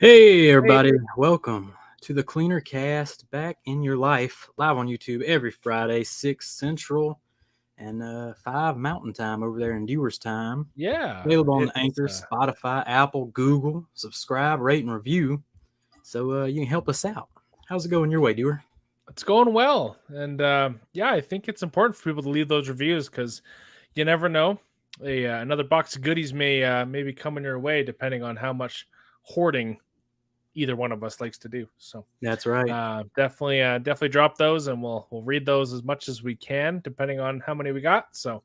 Hey everybody, welcome to the Cleaner Cast, back in your life, live on YouTube every Friday, 6 Central and 5 Mountain Time over there in viewers time. Yeah. Available on Anchor, Spotify, Apple, Google. Subscribe, rate, and review so you can help us out. How's it going your way, Dewar? It's going well. And yeah, I think it's important for people to leave those reviews because you never know. Another box of goodies may be coming your way depending on how much hoarding either one of us likes to do. So that's right. Definitely drop those, and we'll read those as much as we can depending on how many we got. So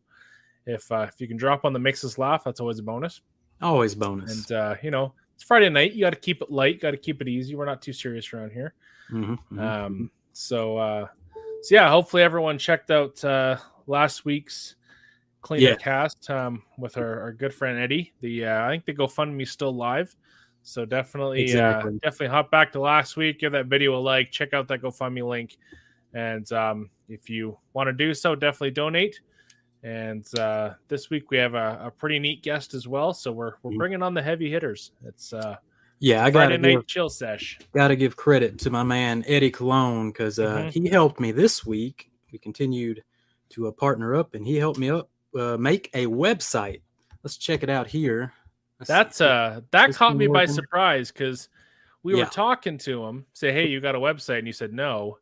if you can drop on the Makes Us Laugh, that's always a bonus. Always bonus. And it's Friday night. You got to keep it light. Got to keep it easy. We're not too serious around here. So yeah, hopefully everyone checked out last week's Cleaner Cast with our good friend Eddie. I think the GoFundMe's still live. So definitely hop back to last week, give that video a like, check out that GoFundMe link. And if you want to do so, definitely donate. And this week we have a pretty neat guest as well. So we're bringing on the heavy hitters. It's I got Friday night chill sesh. Got to give credit to my man Eddie Cologne because he helped me this week. We continued to partner up, and he helped me make a website. Let's check it out here. That caught me by surprise because we were talking to him, say, hey, you got a website, and you said no.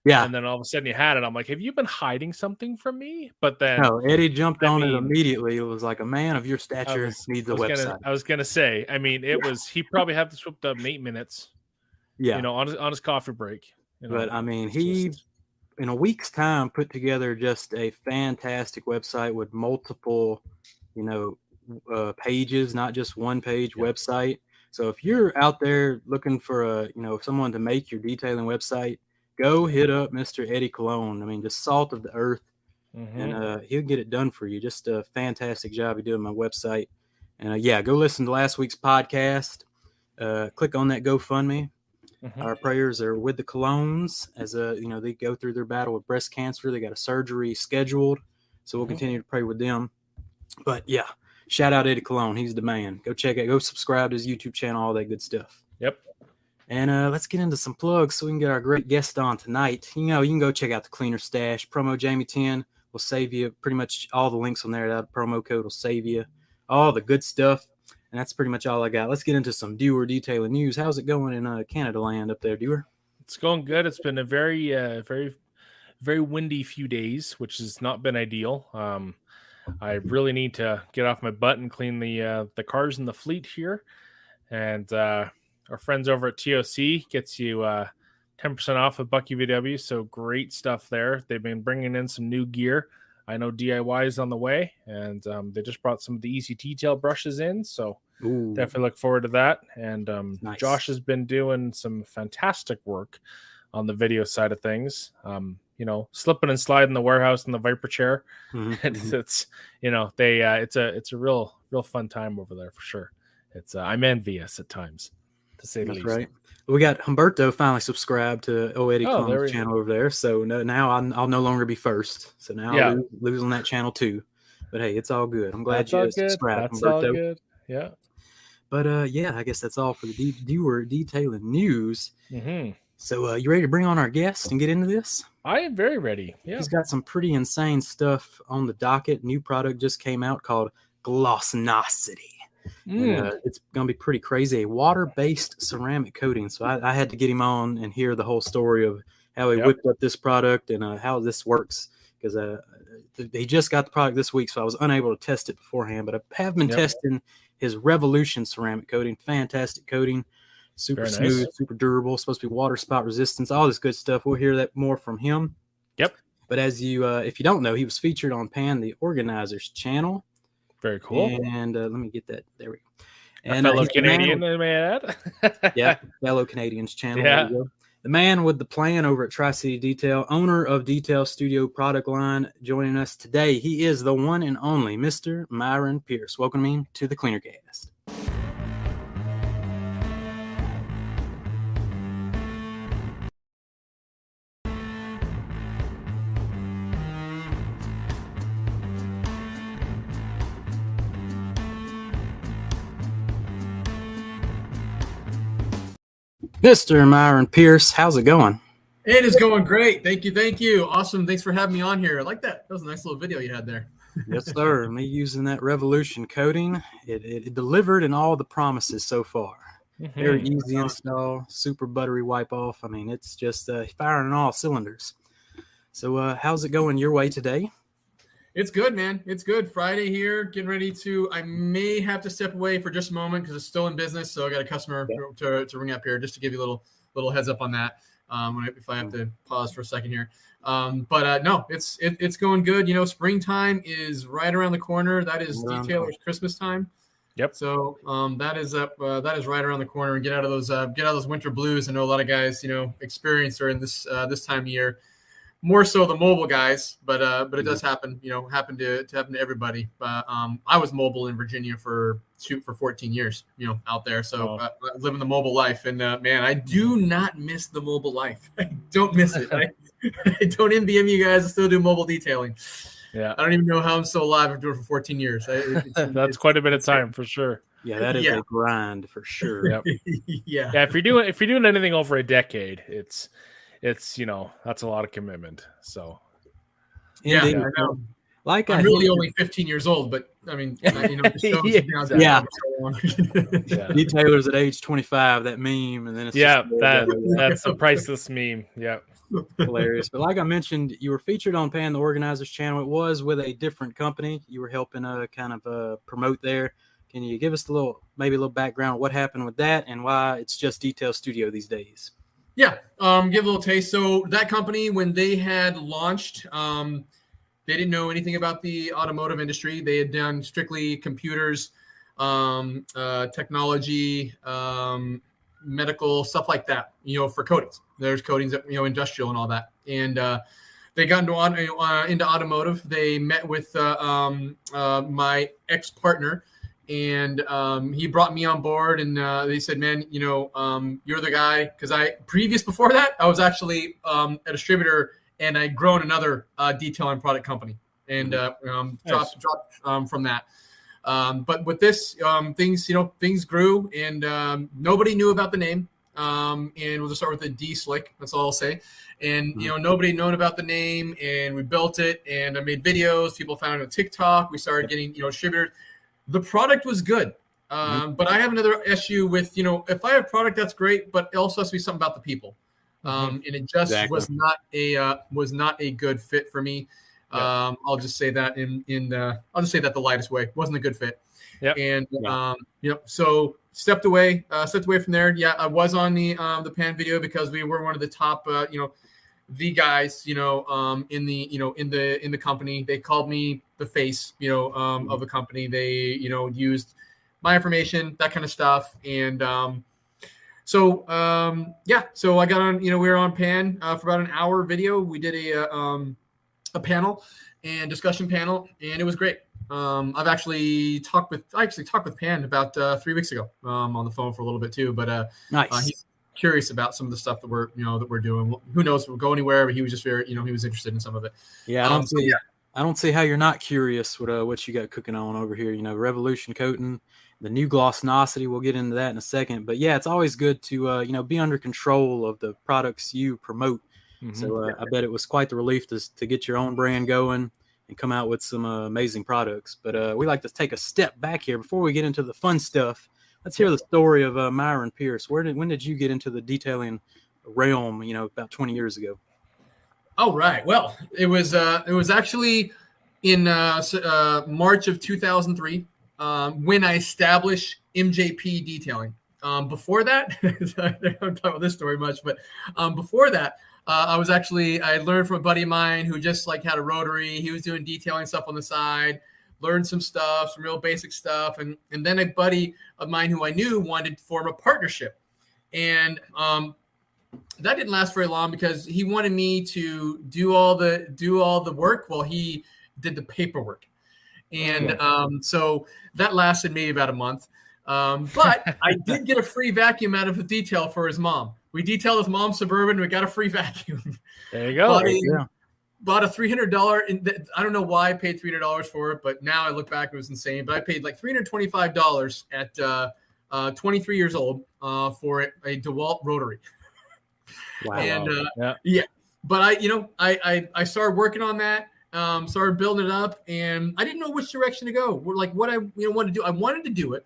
Yeah. And then all of a sudden you had it. I'm like, have you been hiding something from me? But then no, Eddie jumped on it immediately. It was like, a man of your stature needs a website. I was gonna say, I mean, he probably had this whipped up in 8 minutes. Yeah. On his coffee break. But I mean, he in a week's time put together just a fantastic website with multiple, pages, not just one page website. So if you're out there looking for someone to make your detailing website, go hit up Mr. Eddie Cologne. I mean, just salt of the earth, and he'll get it done for you. Just a fantastic job he did on my website. And go listen to last week's podcast. Click on that GoFundMe. Our prayers are with the Colognes as they go through their battle with breast cancer. They got a surgery scheduled, so we'll continue to pray with them. But yeah, shout out Eddie Cologne. He's the man. Go check it. Go subscribe to his YouTube channel. All that good stuff. Yep. And let's get into some plugs so we can get our great guest on tonight. You can go check out the Cleaner Stash. Promo Jamie10 will save you pretty much all the links on there. That promo code will save you all the good stuff. And that's pretty much all I got. Let's get into some Dewar detailing news. How's it going in Canada land up there, Dewar? It's going good. It's been a very, very, very windy few days, which has not been ideal. I really need to get off my butt and clean the cars in the fleet here. And our friends over at TOC gets you 10% off of Bucky VW. So great stuff there. They've been bringing in some new gear. I know DIY is on the way, and they just brought some of the easy detail brushes in. So definitely look forward to that. And nice. Josh has been doing some fantastic work on the video side of things. Slipping and sliding the warehouse in the Viper chair. It's a real fun time over there for sure. I'm envious at times, to say the least. Right. We got Humberto finally subscribed to Eddie Colone's channel over there. So now I'll no longer be first. So now I'll lose on that channel too. But hey, it's all good. I'm glad you subscribed, That's Humberto. all good. Yeah. But I guess that's all for the Dewar detailing news. So you ready to bring on our guest and get into this? I am very ready. Yeah. He's got some pretty insane stuff on the docket. New product just came out called GLOSSNOCITY. It's going to be pretty crazy. A water-based ceramic coating. So I had to get him on and hear the whole story of how he whipped up this product and how this works. Because he just got the product this week, so I was unable to test it beforehand. But I have been testing his Revolution ceramic coating. Fantastic coating. Super very smooth, nice. Super durable. Supposed to be water spot resistance. All this good stuff. We'll hear that more from him. Yep. But as if you don't know, he was featured on Pan the Organizer's channel. Very cool. And let me get that. There we go. And fellow Canadian, may I add? Yeah, fellow Canadians channel. Yeah. The man with the plan over at Tri-City Detail, owner of Detail Studio product line, joining us today. He is the one and only Mr. Myron Pierce. Welcome to the Cleaner Cast. Mr. Myron Pierce, how's it going? It is going great. Thank you. Thank you. Awesome. Thanks for having me on here. I like that. That was a nice little video you had there. Yes, sir. Me using that Revolution coating, it delivered in all the promises so far. Very easy install, super buttery wipe off. I mean, it's just firing on all cylinders. So how's it going your way today? It's good, man. It's good. Friday here, getting ready to. I may have to step away for just a moment because it's still in business. So I got a customer to ring up here just to give you a little heads up on that. If I have to pause for a second here. No, it's going good. You know, springtime is right around the corner. That is detailer's Christmas time. Yep. So that is right around the corner. And get out of those winter blues. I know a lot of guys, experience during this time of year. More so the mobile guys, but it does happen. Happen to everybody. I was mobile in Virginia for 14 years. Out there. So living the mobile life, and man, I do not miss the mobile life. I don't miss it. I don't envy you guys that still do mobile detailing. Yeah, I don't even know how I'm still alive after doing it for 14 years. That's quite a bit of time for sure. Yeah, that is a grind for sure. Yep. Yeah. If you're doing anything over a decade, it's that's a lot of commitment. So yeah, I know. Like I'm really only 15 years old, but I mean, Detailers at age 25, that meme, and then it's that's a priceless meme. Yeah. Hilarious. But like I mentioned, you were featured on Pan the Organizer's channel. It was with a different company. You were helping promote there. Can you give us maybe a little background on what happened with that and why it's just Detail Studio these days? Yeah, give a little taste. So that company, when they had launched, they didn't know anything about the automotive industry. They had done strictly computers, technology, medical, stuff like that, for coatings. There's coatings, industrial and all that. And they got into automotive. They met with my ex-partner, and he brought me on board, and they said, man, you're the guy. Because before that, I was actually a distributor, and I'd grown another detailing product company and dropped from that. But with this, things grew, and nobody knew about the name. And we'll just start with the D Slick. That's all I'll say. And, nobody had known about the name, and we built it, and I made videos. People found it on TikTok. We started getting, distributors. The product was good. But I have another issue with, if I have a product, that's great, but it also has to be something about the people. And it just was not a good fit for me. I'll just say that I'll just say that the lightest way. It wasn't a good fit. Yep. And so stepped away from there. Yeah, I was on the Pan video because we were one of the top the guys in the company. They called me the face of the company. They used my information, that kind of stuff. And so I got on, we were on Pan for about an hour video. We did a panel and discussion panel, and it was great. I actually talked with Pan about 3 weeks ago on the phone for a little bit too, but nice. He's curious about some of the stuff that we're doing. Who knows if we'll go anywhere, but he was just very, he was interested in some of it. Yeah. I don't see how you're not curious with what you got cooking on over here. Revolution coating, the new GLOSSNOCITY. We'll get into that in a second. But yeah, it's always good to be under control of the products you promote. So I bet it was quite the relief to get your own brand going and come out with some amazing products. But we like to take a step back here before we get into the fun stuff. Let's hear the story of Myron Pierce. When did you get into the detailing realm? About 20 years ago. Oh, right. Well, it was actually in March of 2003 when I established MJP Detailing. Before that, I don't talk about this story much, but before that, I learned from a buddy of mine who just had a rotary. He was doing detailing stuff on the side, learned some stuff, some real basic stuff. And then a buddy of mine who I knew wanted to form a partnership. And that didn't last very long because he wanted me to do all the work while he did the paperwork. And so that lasted maybe about a month. But I did get a free vacuum out of the detail for his mom. We detailed his mom's Suburban. We got a free vacuum. There you go. Bought a $300. I don't know why I paid $300 for it, but now I look back, it was insane. But I paid like $325 at 23 years old, for a DeWalt rotary. Wow. And yeah, but I started working on that, started building it up, and I didn't know which direction to go. Like what I wanted to do. I wanted to do it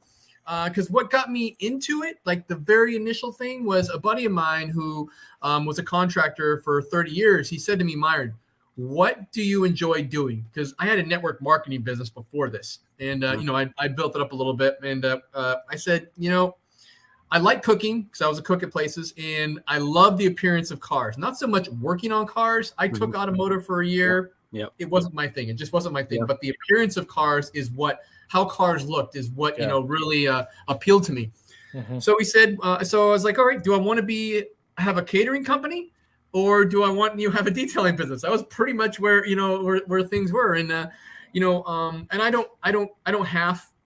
because what got me into it, like the very initial thing, was a buddy of mine who was a contractor for 30 years. He said to me, Myron, what do you enjoy doing? Because I had a network marketing business before this, and I built it up a little bit, and I said, I like cooking because I was a cook at places, and I love the appearance of cars. Not so much working on cars. I took automotive for a year. Yep. It wasn't my thing. It just wasn't my thing. Yep. But the appearance of cars is how cars looked is what really appealed to me. Mm-hmm. So he said. So I was like, all right, do I want to have a catering company, or do I want have a detailing business? That was pretty much where where things were, and and I don't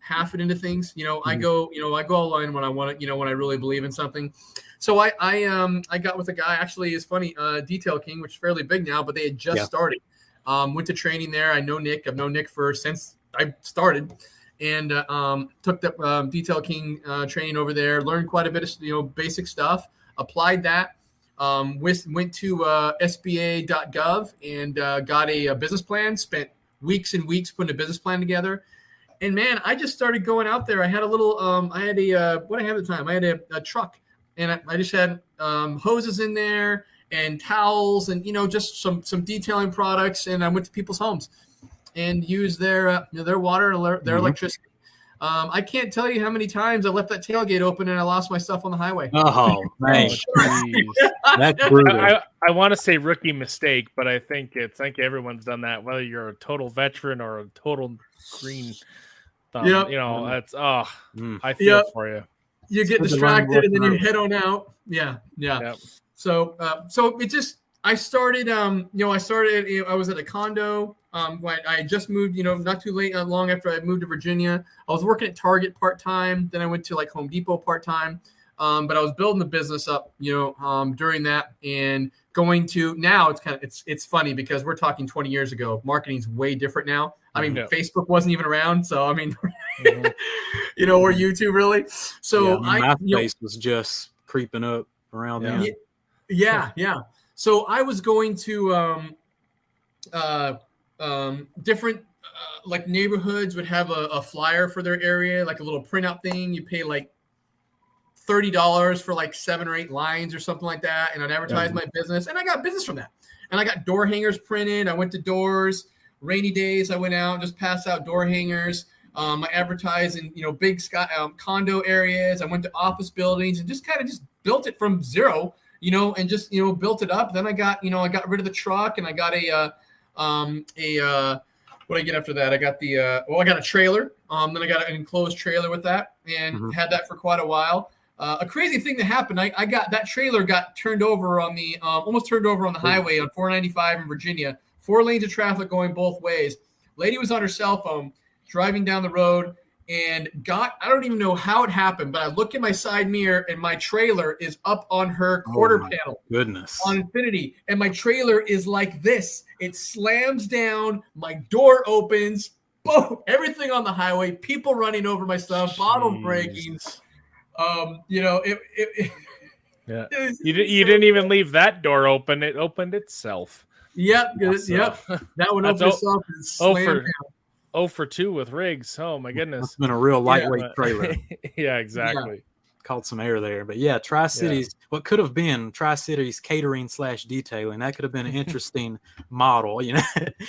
half it into things. I go all in when I want to, when I really believe in something. So I got with a guy, actually, is funny, Detail King, which is fairly big now, but they had just started. Went to training there. I know Nick. I've known Nick since I started, and took the Detail King training over there. Learned quite a bit of basic stuff. Applied that. Went to SBA.gov and got a business plan. Spent weeks and weeks putting a business plan together. And man, I just started going out there. I had a little, what I had at the time, I had a truck, and I just had hoses in there and towels and, just some detailing products. And I went to people's homes and used their water and their electricity. I can't tell you how many times I left that tailgate open and I lost my stuff on the highway. Oh, man. That's brutal. I want to say rookie mistake, but I think everyone's done that, whether you're a total veteran or a total green thumb. That's I feel for you. You get distracted and then you head on out. Yeah. Yep. So it just, I started, I was at a condo. When I had just moved, not too long after I moved to Virginia. I was working at Target part-time. Then I went to Home Depot part-time. But I was building the business up, during that, and going to now it's funny because we're talking 20 years ago. Marketing's way different now. I mean, Facebook wasn't even around. So, I mean, or YouTube really. So MySpace was just creeping up around then. Yeah. So I was going to, different neighborhoods would have a flyer for their area, like a little printout thing. You pay $30 for 7 or 8 lines or something like that, and I'd advertise my business, and I got business from that. And I got door hangers printed. I went to doors. Rainy days, I went out and just passed out door hangers. I advertised in big condo areas. I went to office buildings and just built it from zero, and just built it up. Then I got rid of the truck, and I got what did I get after that? I got I got a trailer. Then I got an enclosed trailer with that, and had that for quite a while. A crazy thing that happened, I got that trailer got turned over on the almost turned over on the highway on 495 in Virginia. 4 lanes of traffic going both ways. Lady was on her cell phone driving down the road and I don't even know how it happened, but I look in my side mirror and my trailer is up on her quarter panel. Goodness. On infinity. And my trailer is like this. It slams down, my door opens, boom, everything on the highway, people running over my stuff, bottles breaking. Yeah. You didn't even leave that door open. It opened itself. Yep. Yep. That one opened itself and slammed down. 0 for 2 with rigs. Oh my goodness. It's been a real lightweight trailer. Yeah, exactly. Caught some air there. But yeah, Tri-Cities, what could have been Tri-Cities catering / detailing. That could have been an interesting model. You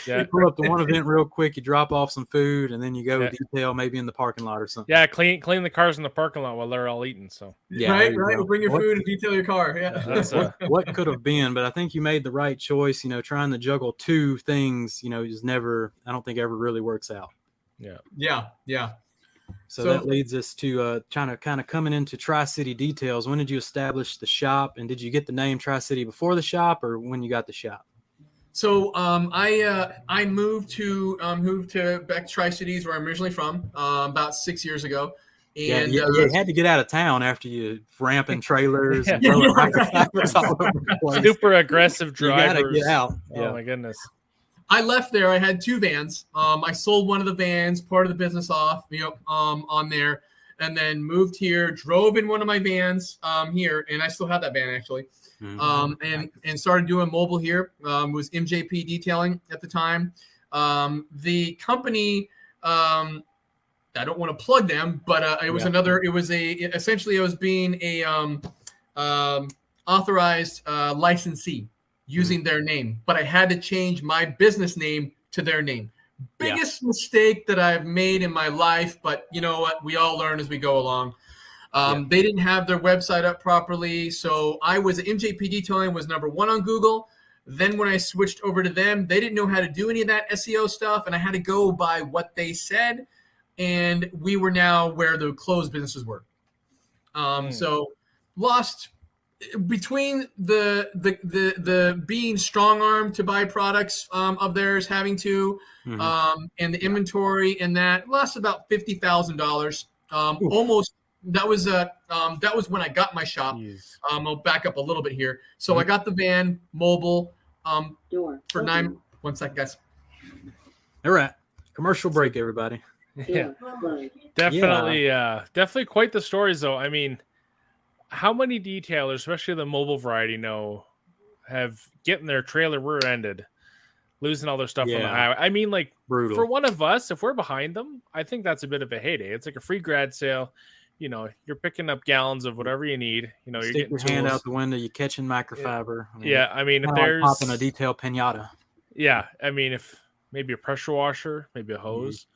pull up to one event real quick, you drop off some food, and then you go detail maybe in the parking lot or something. Yeah, clean the cars in the parking lot while they're all eating. So right. We'll bring your food and detail your car. Yeah. What could have been, but I think you made the right choice. Trying to juggle 2 things, is never, I don't think ever really works out. Yeah. So that leads us to kind of coming into Tri-City Details. When did you establish the shop, and did you get the name Tri-City before the shop or when you got the shop? So I moved to back to Tri-Cities where I'm originally from about 6 years ago. And you had to get out of town after you ramping trailers and throwing hydrofibers all over the place. Super aggressive drivers. You gotta get out. Oh my goodness. I left there. I had 2 vans. I sold one of the vans, part of the business off, on there. and then moved here, drove in one of my vans here, and I still have that van actually. And started doing mobile here. Was MJP Detailing at the time. The company, I don't want to plug them, but it was essentially I was being a authorized licensee using their name, but I had to change my business name to their name. Biggest mistake that I've made in my life, but you know what? We all learn as we go along. They didn't have their website up properly, so MJP Detailing was number 1 on Google. Then when I switched over to them, they didn't know how to do any of that SEO stuff, and I had to go by what they said, and we were now where the closed businesses were. So lost between the being strong-armed to buy products of theirs, having to, and the inventory, and that lost about $50,000. Almost. That was when I got my shop. I'll back up a little bit here. So I got the van mobile for 9. 1 second, guys. All right, commercial break, everybody. Yeah, definitely quite the stories, though. I mean, how many detailers, especially the mobile variety, have getting their trailer rear-ended, losing all their stuff on the highway? I mean, like, brutal. For one of us, if we're behind them, I think that's a bit of a heyday. It's like a free grad sale. You know, you're picking up gallons of whatever you need. You know, you're getting your hand out the window. You're catching microfiber. I mean, if there's popping a detail pinata. Yeah, I mean, if maybe a pressure washer, maybe a hose.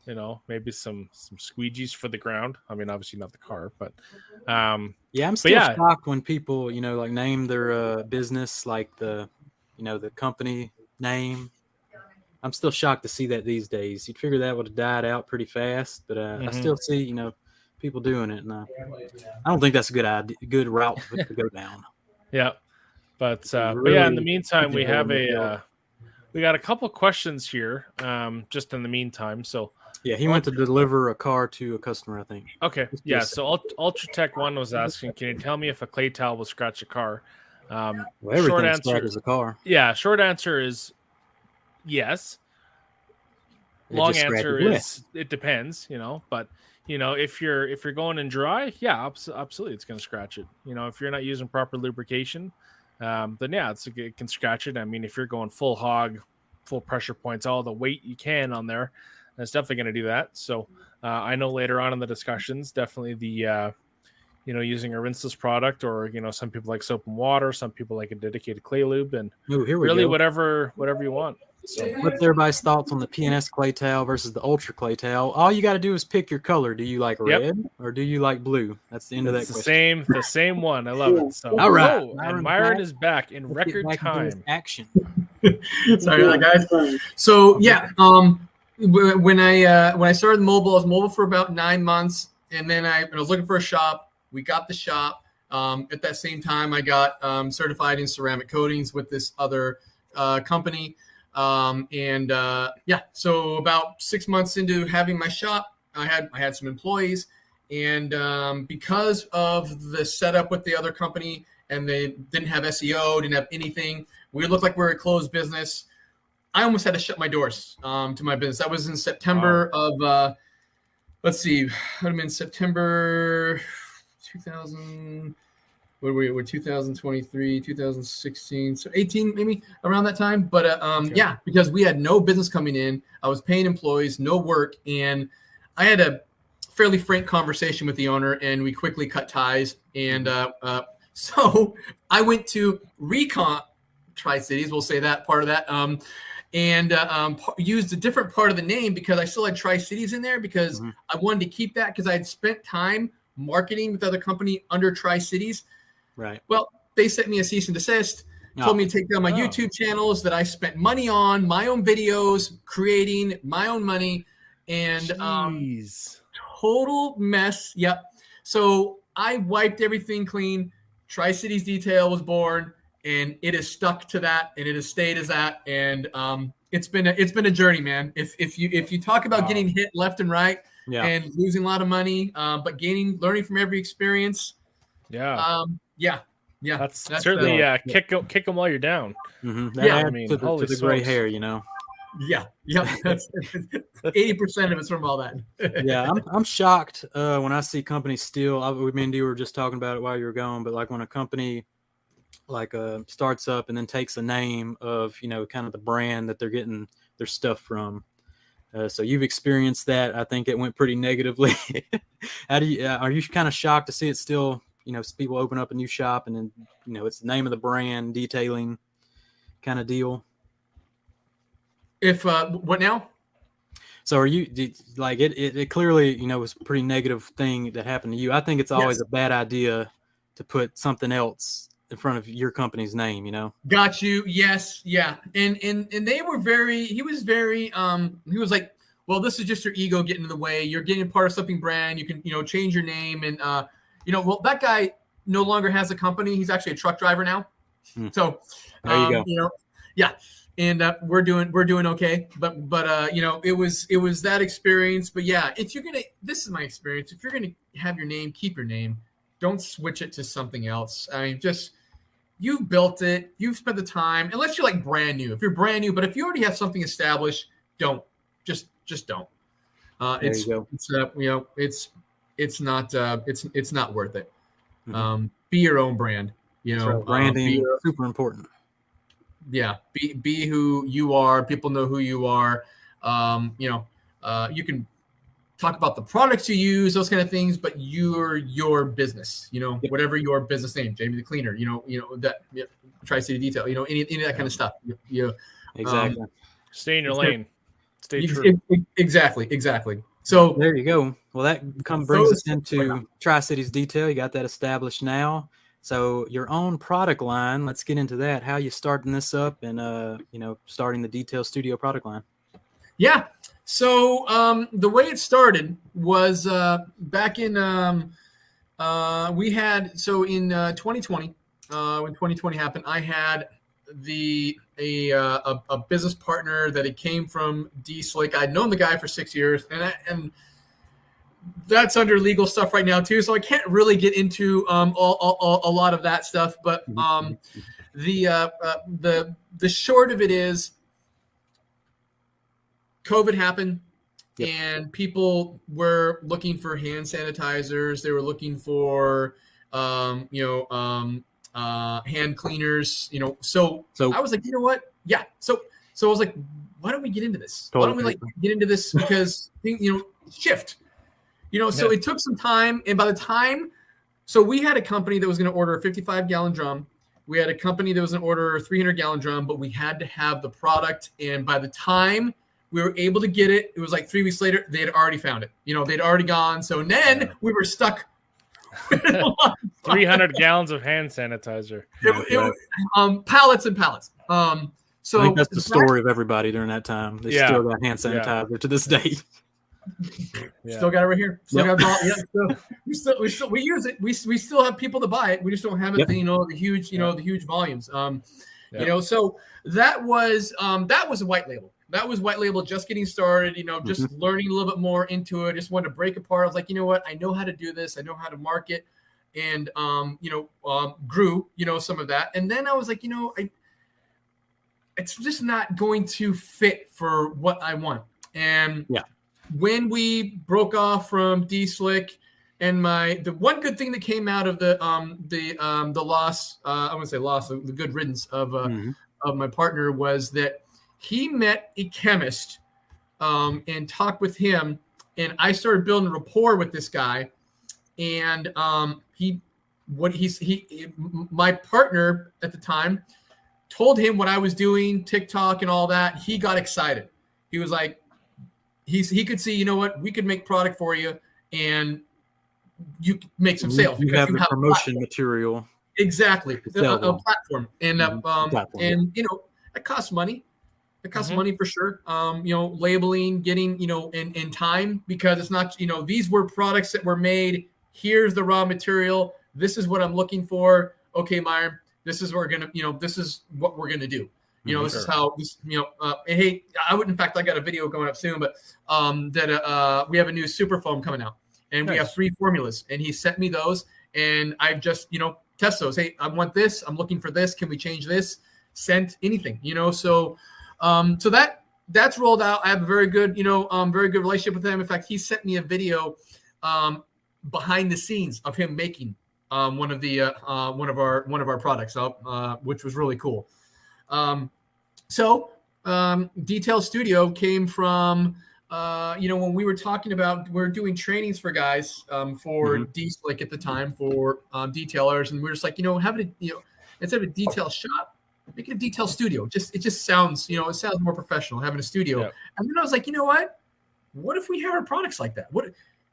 You know, maybe some squeegees for the ground. I mean, obviously not the car, but I'm still shocked when people, like name their business like the company name. I'm still shocked to see that these days. You'd figure that would have died out pretty fast, but I still see people doing it, and I don't think that's a good route to go down. Yeah, but in the meantime, we have we got a couple questions here. Just in the meantime, so. Yeah, he went to deliver a car to a customer, I think. Okay, yeah. So Ultratech 1 was asking, can you tell me if a clay towel will scratch a car? Short answer is a car. Yeah, short answer is yes. Long answer is it depends, but if you're going in dry, yeah, absolutely, it's going to scratch it. If you're not using proper lubrication, then yeah, it can scratch it. I mean, if you're going full hog, full pressure points, all the weight you can on there, it's definitely going to do that. So I know later on in the discussions, definitely the using a rinseless product, or some people like soap and water, some people like a dedicated clay lube, and whatever you want. So what's everybody's thoughts on the PNS clay towel versus the Ultra clay towel? All you got to do is pick your color. Do you like red or do you like blue? That's the end of that question. The same one. I love it. So all right, and Myron is back in record time. Action. Sorry, guys. So yeah, when I started mobile, I was mobile for about 9 months, and then I was looking for a shop. We got the shop. At that same time, I got certified in ceramic coatings with this other company. So about 6 months into having my shop, I had some employees, and because of the setup with the other company, and they didn't have SEO, didn't have anything, we looked like we were a closed business. I almost had to shut my doors to my business. That was in September of, let's see, it would have been September 2000. What were we? We're 2023, 2016, so 18 maybe around that time. But yeah, because we had no business coming in, I was paying employees, no work, and I had a fairly frank conversation with the owner, and we quickly cut ties. And so I went to Recon Tri-Cities, we'll say that part of that, and used a different part of the name because I still had Tri-Cities in there because I wanted to keep that because I had spent time marketing with other company under Tri-Cities. Right. Well, they sent me a cease and desist, told me to take down my YouTube channels that I spent money on, my own videos, creating my own money, and total mess. Yep. So I wiped everything clean. Tri-Cities Detail was born, and it has stuck to that, and it has stayed as that. And it's been a journey, man. If you talk about getting hit left and right and losing a lot of money, but learning from every experience. Yeah. That's certainly kick them while you're down. To the gray hair, That's 80% of it's from all that. Yeah, I'm shocked when I see companies steal. Me and you were just talking about it while you were gone, but like when a company like starts up and then takes a name of kind of the brand that they're getting their stuff from. So you've experienced that. I think it went pretty negatively. How do you? Are you kind of shocked to see it still? People open up a new shop and then it's the name of the brand detailing kind of deal. If what now? So are you like it clearly, was a pretty negative thing that happened to you. I think it's always a bad idea to put something else in front of your company's name, Got you. Yes. Yeah. And they were he was like, well, this is just your ego getting in the way. You're getting part of something brand. You can, change your name. And, well, that guy no longer has a company. He's actually a truck driver now. So there you go. Yeah. And we're doing okay, but it was that experience. But yeah, if you're gonna, this is my experience. If you're gonna have your name, keep your name. Don't switch it to something else. I mean, just you've built it, you've spent the time. Unless you're like brand new. If you're brand new, but if you already have something established, don't just don't. There you go. It's not worth it. Be your own brand. Right. Branding super important. Yeah, be who you are. People know who you are. You can talk about the products you use, those kind of things, but you're your business. Whatever your business name, Jamie the Cleaner. That Tri-City Detail. Any of that kind of stuff. Exactly. Stay in your lane. Stay true. Exactly. So there you go. Well, that brings us into Tri-Cities Detail. You got that established now. So your own product line, let's get into that. How you starting this up and, starting the Detail Studio product line? Yeah. So the way it started was back in we had, so in 2020, when 2020 happened, I had a business partner that it came from D-Slick. I'd known the guy for 6 years, and that's under legal stuff right now too, so I can't really get into a lot of that stuff. But the short of it is, COVID happened, and people were looking for hand sanitizers. They were looking for hand cleaners. So I was like, you know what? Yeah. So I was like, why don't we get into this? Why don't we get into this? Because shift. So it took some time, and by the time, so we had a company that was going to order a 55-gallon drum. We had a company that was going to order a 300-gallon drum, but we had to have the product. And by the time we were able to get it, it was like 3 weeks later, they had already found it. They'd already gone. So then we were stuck. 300 gallons of hand sanitizer. Pallets and pallets. So I think that's the story of everybody during that time. They still got hand sanitizer to this day. Still got it right here. Still got it. We use it. We still have people to buy it. We just don't have it. The huge, the huge volumes. So that was a white label. That was white label, just getting started. Just learning a little bit more into it. Just wanted to break apart. I was like, you know what? I know how to do this. I know how to market, and grew some of that. And then I was like, it's just not going to fit for what I want. And when we broke off from D-Slick, and the one good thing that came out of the loss, I wouldn't say loss, the good riddance of my partner, was that he met a chemist and talked with him, and I started building rapport with this guy. And my partner at the time told him what I was doing, TikTok and all that. He got excited. He was like, he could see, we could make product for you, and you make some sales. You have the promotion material. Exactly. A platform. And it costs money. It costs money for sure. Labeling, getting, in time, because it's not, these were products that were made. Here's the raw material. This is what I'm looking for. Okay, Myron, this is what we're going to, this is what we're going to do. This is how this, hey, in fact, I got a video going up soon, but we have a new super foam coming out, and we have 3 formulas, and he sent me those, and I've just, test those. Hey, I want this. I'm looking for this. Can we change this? Sent anything, so that that's rolled out. I have a very good, very good relationship with him. In fact, he sent me a video behind the scenes of him making one of our products, which was really cool. Detail Studio came from when we were talking about, we're doing trainings for guys for like at the time for detailers, and we're just like, having instead of a detail shop, make it a detail studio. It just sounds, it sounds more professional having a studio. Yep. And then I was like, what if we had our products like that?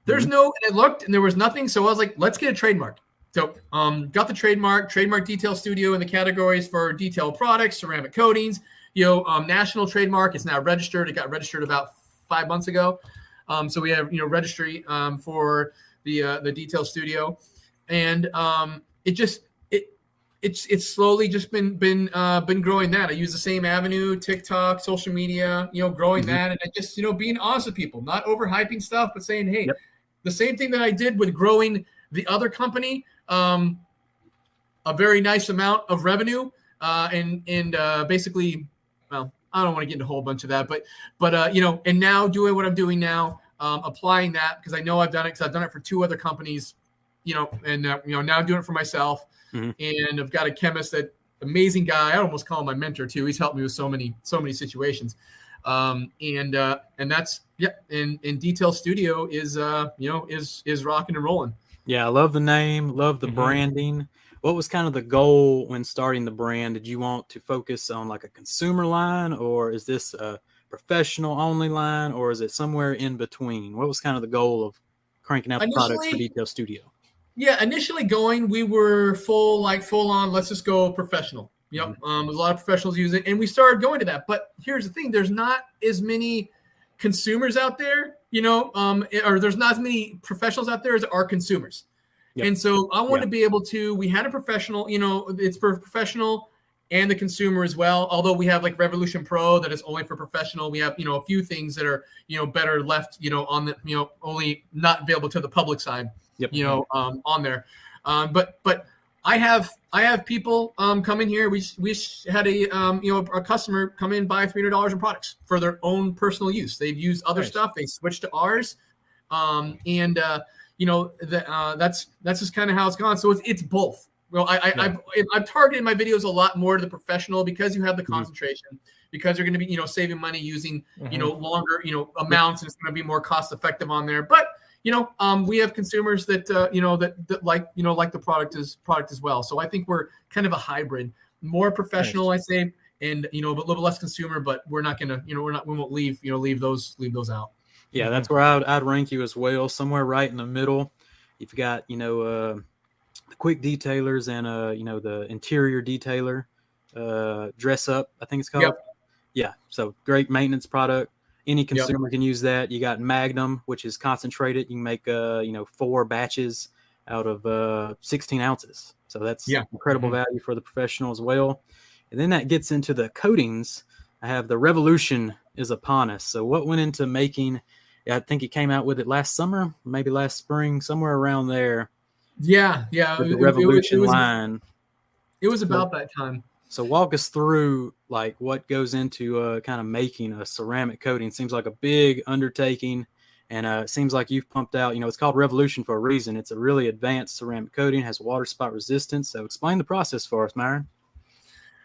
There's no, and I looked and there was nothing. So I was like, let's get a trademark. So got the trademark Detail Studio in the categories for detail products, ceramic coatings, national trademark. It's now registered. It got registered about 5 months ago. So we have, registry for the Detail Studio, and it's slowly just been growing that. I use the same avenue, TikTok, social media, growing that, and I just, being honest with people, not overhyping stuff, but saying, hey, the same thing that I did with growing the other company, a very nice amount of revenue, and basically, well, I don't want to get into a whole bunch of that, but and now doing what I'm doing now, applying that, because I know I've done it, because I've done it for 2 other companies, and now doing it for myself. And I've got a chemist, that amazing guy. I almost call him my mentor too. He's helped me with so many situations. And that's, and Detail Studio is rocking and rolling. Yeah. I love the name, love the branding. What was kind of the goal when starting the brand? Did you want to focus on like a consumer line, or is this a professional only line, or is it somewhere in between? What was kind of the goal of cranking out the products for Detail Studio? Yeah, initially we were full on, let's just go professional. Yep. There's a lot of professionals use it, and we started going to that. But here's the thing, there's not as many consumers out there, or there's not as many professionals out there as are consumers. Yep. And so I want to be able to, we had a professional, it's for professional and the consumer as well. Although we have like Revolution Pro that is only for professional. We have, a few things that are, better left, on the, only not available to the public side. Yep. On there. But I have people come in here. We had a customer come in, buy $300 in products for their own personal use. They've used other stuff. They switched to ours. That's just kind of how it's gone. So it's both. Well, I've targeted my videos a lot more to the professional, because you have the concentration, because you're going to be, saving money using, longer, amounts, and it's going to be more cost effective on there. But we have consumers that that like the product as well. So I think we're kind of a hybrid, more professional, I say, and but a little less consumer. But we're not gonna, we won't leave those out. Yeah, that's where I'd rank you as well, somewhere right in the middle. You've got the quick detailers and the interior detailer, dress up, I think it's called. Yep. Yeah, so great maintenance product. Any consumer can use that. You got Magnum, which is concentrated. You can make 4 batches out of 16 ounces. So that's incredible value for the professional as well. And then that gets into the coatings. I have the Revolution is upon us. So what went into making? I think it came out with it last summer, maybe last spring, somewhere around there. Yeah. The Revolution line. It was about that time. So walk us through like what goes into kind of making a ceramic coating. It seems like a big undertaking, and it seems like you've pumped out, it's called Revolution for a reason. It's a really advanced ceramic coating, has water spot resistance. So explain the process for us, Myron.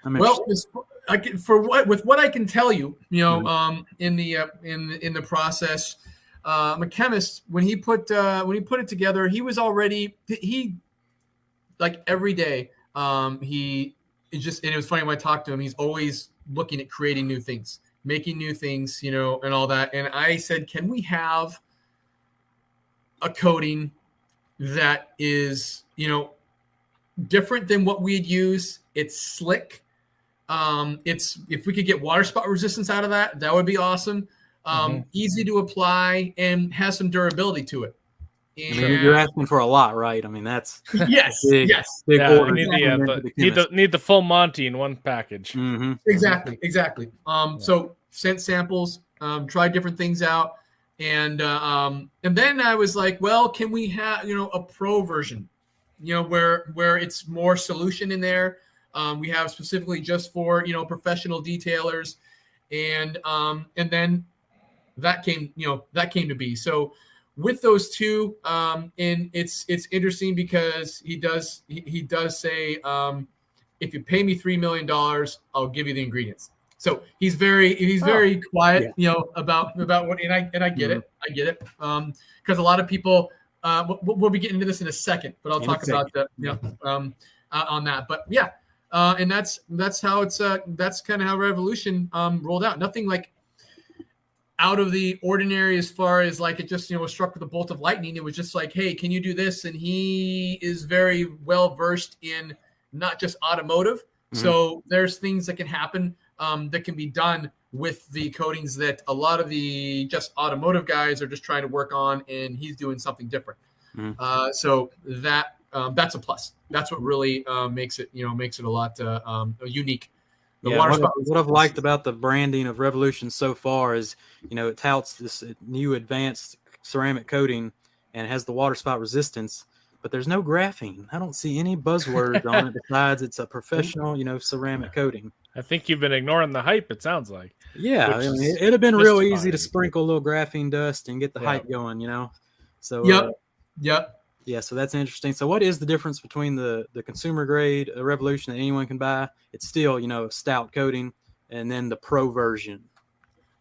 Well, with what I can tell you, in the process, a chemist, when he put it together, he was already, like every day, and it was funny when I talked to him, he's always looking at creating new things, making new things, and all that. And I said, can we have a coating that is, different than what we'd use? It's slick. If we could get water spot resistance out of that would be awesome. Easy to apply and has some durability to it. And you're asking for a lot, right? I mean, that's yes. Big order. Need the full Monty in one package. Exactly. So sent samples, tried different things out, and then I was like, well, can we have a pro version, where it's more solution in there. We have specifically just for professional detailers, and then that came to be. So with those two, and it's interesting because he does say, if you pay me $3 million, I'll give you the ingredients. So he's very quiet, about what, and I get it. I get it. Because a lot of people, we'll be getting into this in a second, but I'll talk about that, on that. But yeah, and that's how it's, that's kind of how Revolution rolled out. Nothing like out of the ordinary as far as like it just, was struck with a bolt of lightning. It was just like, hey, can you do this? And he is very well versed in not just automotive. So there's things that can happen that can be done with the coatings that a lot of the just automotive guys are just trying to work on, and he's doing something different. So that's a plus. That's what really makes it a lot unique. What I've liked about the branding of Revolution so far is, it touts this new advanced ceramic coating and it has the water spot resistance, but there's no graphene. I don't see any buzzwords on it besides it's a professional, ceramic coating. I think you've been ignoring the hype, it sounds like. Yeah, it'd have been real easy to sprinkle a little graphene dust and get the hype going, So Yep. Yeah, so that's interesting. So what is the difference between the consumer grade Revolution that anyone can buy? It's still, a stout coating, and then the Pro version.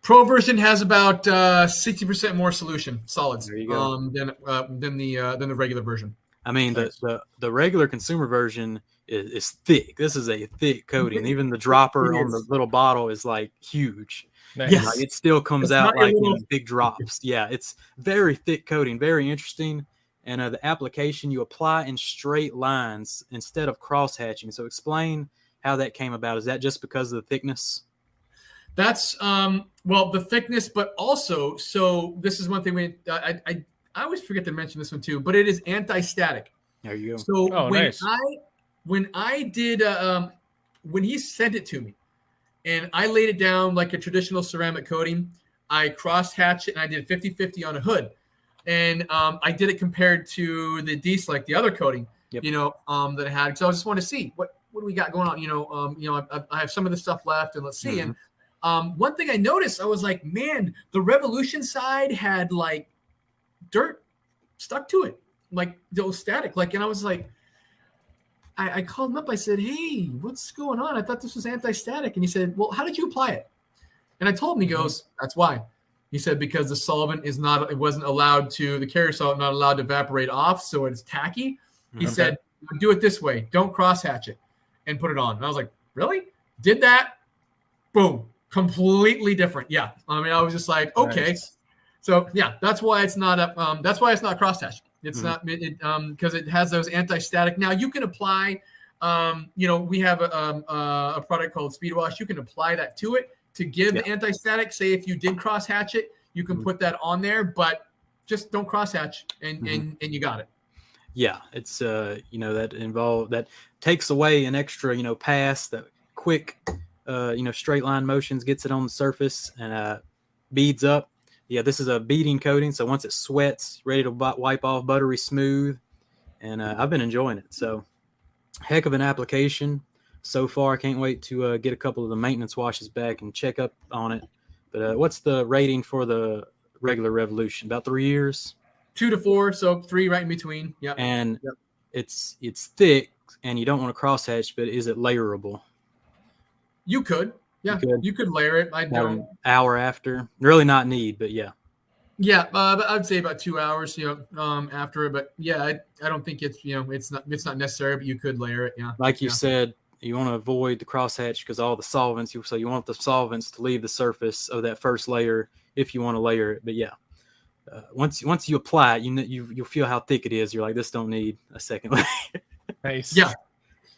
Pro version has about 60% more solution solids There you go. Than the regular version. I mean, the regular consumer version is thick. This is a thick coating. Even the dropper on the little bottle is like huge. Nice. Yes. Like, it still comes out like big drops. Yeah, it's very thick coating, very interesting. And the application you apply in straight lines instead of cross hatching. So explain how that came about. Is that just because of the thickness? That's the thickness, but also, so this is one thing I always forget to mention this one too, but it is anti-static. There you go. So nice. when I did when he sent it to me and I laid it down like a traditional ceramic coating, I cross hatched it and I did 50-50 on a hood. And I did it compared to the D-Select, the other coating, that I had. So I just want to see what do we got going on. I have some of the stuff left, and let's see. And one thing I noticed, I was like, man, the Revolution side had like dirt stuck to it, like those static. Like, and I was like, I called him up. I said, hey, what's going on? I thought this was anti-static. And he said, well, how did you apply it? And I told him. He goes, that's why. He said, because the solvent the carrier solvent not allowed to evaporate off, so it's tacky. He said, do it this way. Don't cross-hatch it and put it on. And I was like, really? Did that? Boom. Completely different. Yeah. I mean, I was just like, okay. Nice. So, yeah, that's why it's not cross-hatched. It's not because it has those anti-static. Now, you can apply, we have a product called Speed Wash. You can apply that to it to give the anti-static. Say if you did cross hatch it, you can put that on there, but just don't cross hatch and you got it. Yeah, it's that takes away an extra pass, that quick straight line motions, gets it on the surface and beads up. Yeah, this is a beading coating, so once it sweats, ready to wipe off, buttery smooth, and I've been enjoying it. So heck of an application so far. I can't wait to get a couple of the maintenance washes back and check up on it. But what's the rating for the regular Revolution? About 3 years? 2 to 4, so 3 right in between. Yeah. And it's thick, and you don't want to crosshatch, but is it layerable? You could. Yeah, you could layer it. I don't. An hour after. Really not need, but yeah. Yeah, but I'd say about 2 hours, after it. But yeah, I don't think it's it's not necessary, but you could layer it. Yeah. Like you said, you want to avoid the crosshatch because all the solvents. So you want the solvents to leave the surface of that first layer if you want to layer it. But yeah, once you apply it, you'll feel how thick it is. You're like, this don't need a second layer. Nice.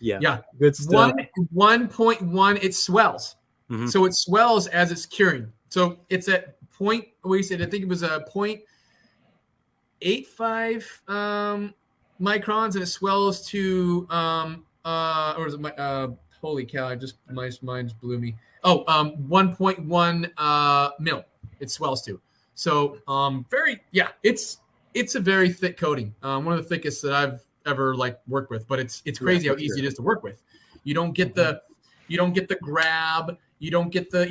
Yeah. Good stuff. 1.1, it swells. Mm-hmm. So it swells as it's curing. So it's at point. We said I think it was a 0.85 microns, and it swells to or is it holy cow! My mind blew me. 1.1 mil. It swells to. So it's a very thick coating. One of the thickest that I've ever worked with. But it's crazy how easy it is to work with. You don't get You don't get the grab. You don't get the,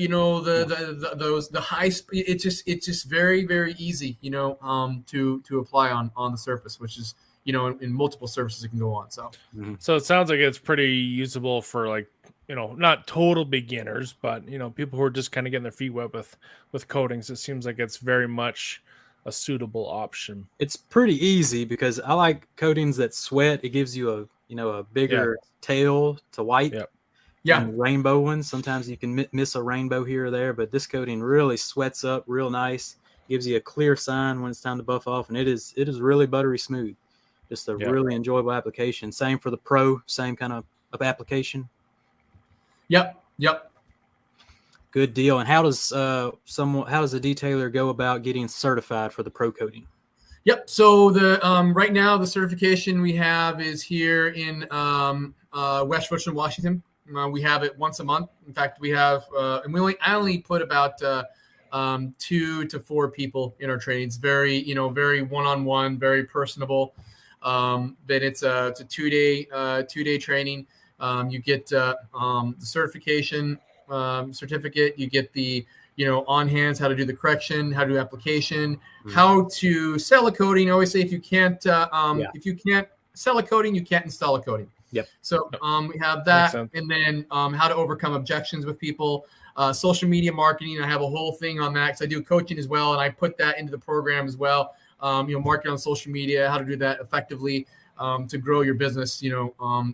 the high speed. It's just very, very easy, to apply on the surface, which is, in multiple surfaces it can go on. So, so it sounds like it's pretty usable for like, not total beginners, but people who are just kind of getting their feet wet with coatings. It seems like it's very much a suitable option. It's pretty easy because I like coatings that sweat. It gives you a bigger tail to wipe. Yep. Yeah. And rainbow ones, sometimes you can miss a rainbow here or there, but this coating really sweats up real nice. Gives you a clear sign when it's time to buff off, and it is really buttery smooth. Just a really enjoyable application. Same for the Pro, same kind of application. Yep. Good deal. And how does a detailer go about getting certified for the Pro coating? Yep. So the right now the certification we have is here in West Richland, Washington. We have it once a month. In fact, we have and I only put about 2 to 4 people in our training. It's very very one-on-one, very personable. Then it's a 2-day training. You get the certification certificate. You get the on hands, how to do the correction, how to do application, how to sell a coating. I always say if you can't sell a coating, you can't install a coating. Yep. So we have that, and then how to overcome objections with people. Social media marketing. I have a whole thing on that because I do coaching as well, and I put that into the program as well. Marketing on social media, how to do that effectively to grow your business.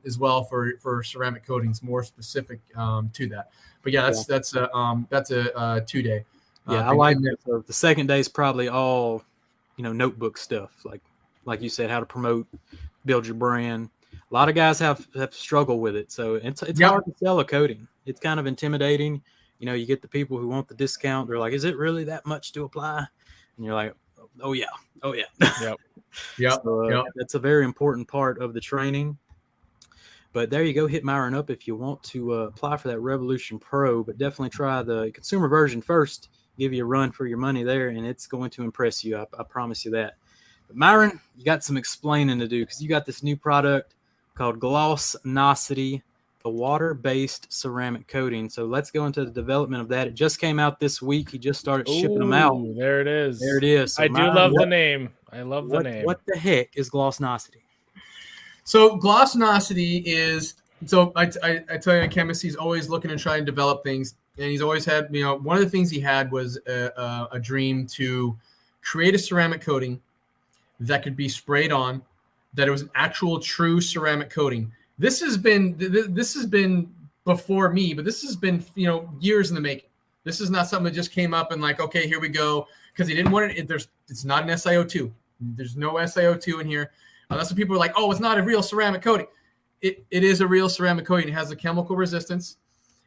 As well for ceramic coatings, more specific to that. But that's a 2-day. Yeah, I like it. So the second day is probably all notebook stuff, like you said, how to promote, build your brand. A lot of guys have struggled with it, so it's hard to sell a coating. It's kind of intimidating. You get the people who want the discount. They're like, "Is it really that much to apply?" And you're like, "Oh yeah." Yep. That's a very important part of the training. But there you go. Hit Myron up if you want to apply for that Revolution Pro. But definitely try the consumer version first. Give you a run for your money there, and it's going to impress you. I promise you that. But Myron, you got some explaining to do because you got this new product called GLOSSNOCITY, the water-based ceramic coating. So let's go into the development of that. It just came out this week. He just started shipping them out. There it is. There it is. So I do love the name. I love the name. What the heck is GLOSSNOCITY? So GLOSSNOCITY is, I tell you, in chemist, he's always looking and trying to develop things. And he's always had, one of the things he had was a dream to create a ceramic coating that could be sprayed on, that it was an actual true ceramic coating. This has been before me, but this has been years in the making. This is not something that just came up and like, okay, here we go, because he didn't want it. It's not an SiO2. There's no SiO2 in here. That's what people are like, oh, it's not a real ceramic coating. It is a real ceramic coating. It has the chemical resistance.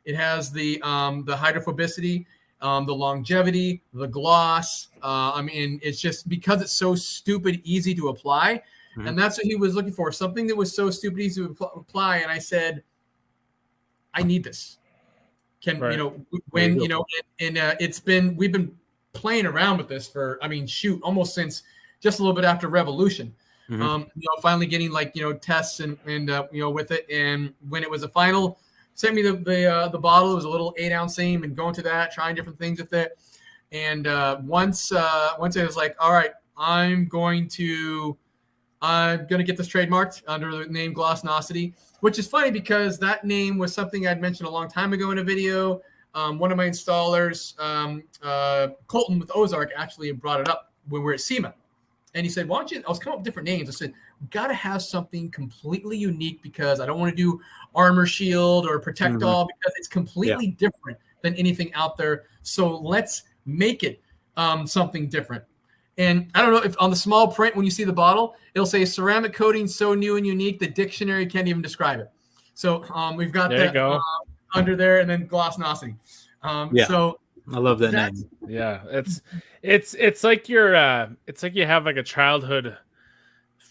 It has the hydrophobicity, the longevity, the gloss. It's just because it's so stupid easy to apply. And that's what he was looking for, something that was so stupid easy to apply. And I said, I need this. We've been playing around with this for, almost since just a little bit after Revolution. Finally getting tests and with it. And when it was a final, sent me the bottle. It was a little 8-ounce seam, and going to that, trying different things with it. And once I was like, all right, I'm going to get this trademarked under the name GLOSSNOCITY, which is funny because that name was something I'd mentioned a long time ago in a video. One of my installers, Colton with Ozark, actually brought it up when we were at SEMA. And he said, why don't you, I was coming up with different names. I said, got to have something completely unique because I don't want to do Armor Shield or Protect All because it's completely different than anything out there. So let's make it something different. And I don't know if on the small print, when you see the bottle, it'll say ceramic coating so new and unique, the dictionary can't even describe it. So we've got that under there, and then GLOSSNOCITY. So I love that name. Yeah, it's like you have like a childhood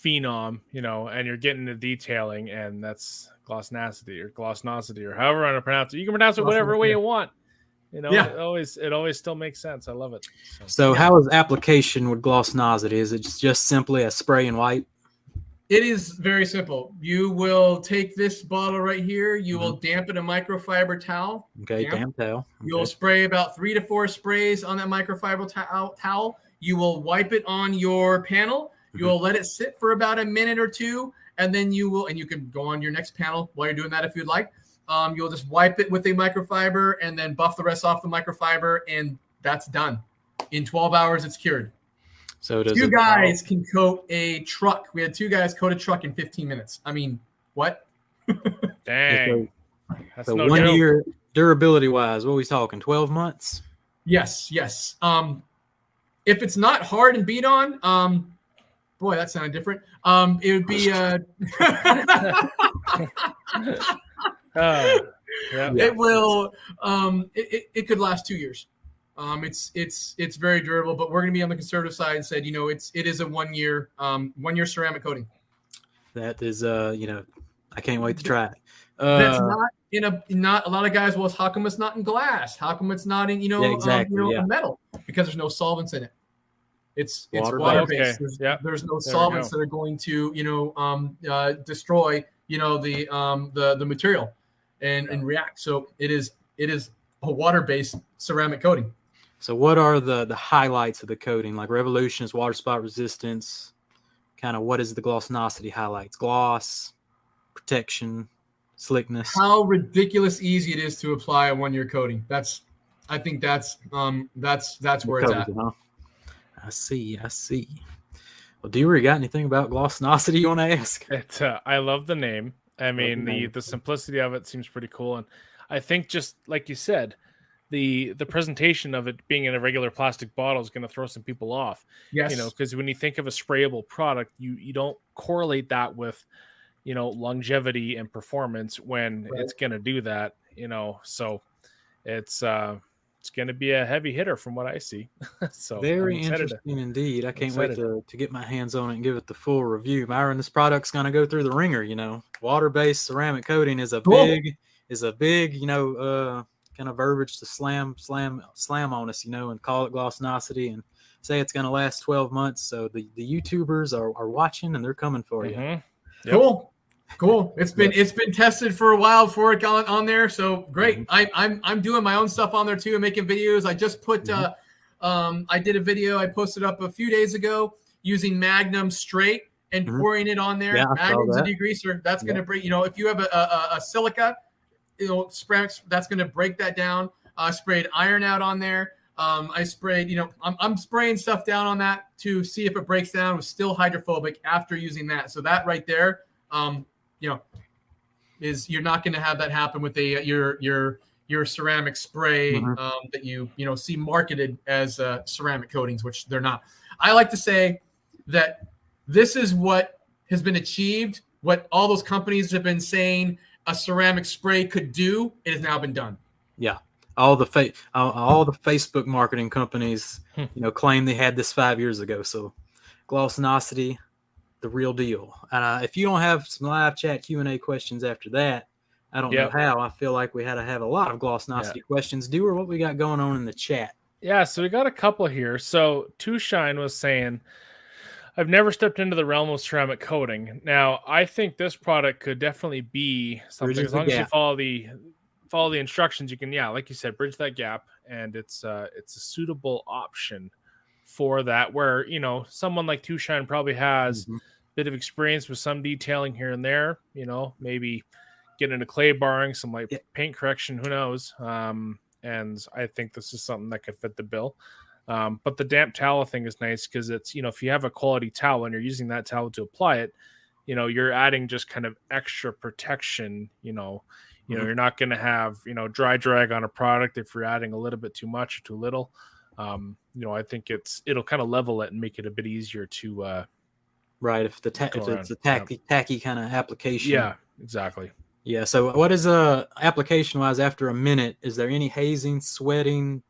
phenom, and you're getting the detailing, and that's GLOSSNOCITY or however you want to pronounce it. You can pronounce it whatever way you want. It always still makes sense. I love it. So how is application with GLOSSNOCITY? Is it just simply a spray and wipe? It is very simple. You will take this bottle right here. You will damp it in a microfiber towel. Okay, damp towel. Okay. You'll spray about 3 to 4 sprays on that microfiber towel. You will wipe it on your panel. You'll let it sit for about a minute or two, and then you can go on your next panel while you're doing that if you'd like. You'll just wipe it with a microfiber and then buff the rest off the microfiber, and that's done. In 12 hours, it's cured. So two guys can coat a truck. We had 2 guys coat a truck in 15 minutes. I mean, what? Dang. So 1 year durability wise, what are we talking? 12 months? Yes. If it's not hard and beat on, boy, that sounded different. It would be it will it could last 2 years. It's very durable, but we're going to be on the conservative side and said, it is a 1 year ceramic coating. That is, I can't wait to try it. That's not a lot of guys. Well, how come it's not in glass? How come it's not in metal? Because there's no solvents in it. It's water based. Okay. There's no solvents that are going to destroy the material and react. So it is a water based ceramic coating. So what are the highlights of the coating? Like revolutions, water spot resistance, kind of what is the glossnosity highlights? Gloss, protection, slickness. How ridiculous easy it is to apply a 1 year coating. I think that's where it's at. Huh? I see. Well, do you got anything about glossnosity you want to ask? I love the name. I mean, the simplicity of it seems pretty cool. And I think just like you said, the presentation of it being in a regular plastic bottle is going to throw some people off. Yes. Because when you think of a sprayable product, you don't correlate that with, longevity and performance when it's going to do that, so it's going to be a heavy hitter from what I see. So very interesting indeed. I can't wait to get my hands on it and give it the full review. Myron, this product's going to go through the ringer. Water-based ceramic coating is a big, kind of verbiage to slam on us, and call it glossnosity and say it's going to last 12 months. So the YouTubers are watching and they're coming for you. Yep. Cool. It's been tested for a while before it got on there. So great. I'm doing my own stuff on there too, making videos. I just put I did a video I posted up a few days ago using Magnum straight and pouring it on there. Yeah, Magnum's a degreaser. That's going to break, if you have a silica, ceramics, that's going to break that down. I sprayed iron out on there. I sprayed, I'm spraying stuff down on that to see if it breaks down. It was still hydrophobic after using that. So that right there, is you're not going to have that happen with your ceramic spray that you see marketed as ceramic coatings, which they're not. I like to say that this is what has been achieved, what all those companies have been saying a ceramic spray could do. It has now been done. Yeah. All the Facebook marketing companies, claim they had this 5 years ago. So glossnosity, the real deal. And if you don't have some live chat Q&A questions after that, I don't know how. I feel like we had to have a lot of glossnosity questions. Dewar, what we got going on in the chat? Yeah, so we got a couple here. So Two Shine was saying, I've never stepped into the realm of ceramic coating. Now, I think this product could definitely be something as long as you follow the instructions. You can, like you said, bridge that gap, and it's a suitable option for that. Where someone like Two Shine probably has a bit of experience with some detailing here and there. Maybe getting into clay barring, some paint correction, who knows? And I think this is something that could fit the bill. But the damp towel thing is nice because it's, if you have a quality towel and you're using that towel to apply it, you're adding just kind of extra protection. You're not going to have, dry drag on a product if you're adding a little bit too much or too little. I think it'll kind of level it and make it a bit easier to. Right. If it's a tacky kind of application. Yeah, exactly. Yeah. So what is application wise after a minute? Is there any hazing, sweating?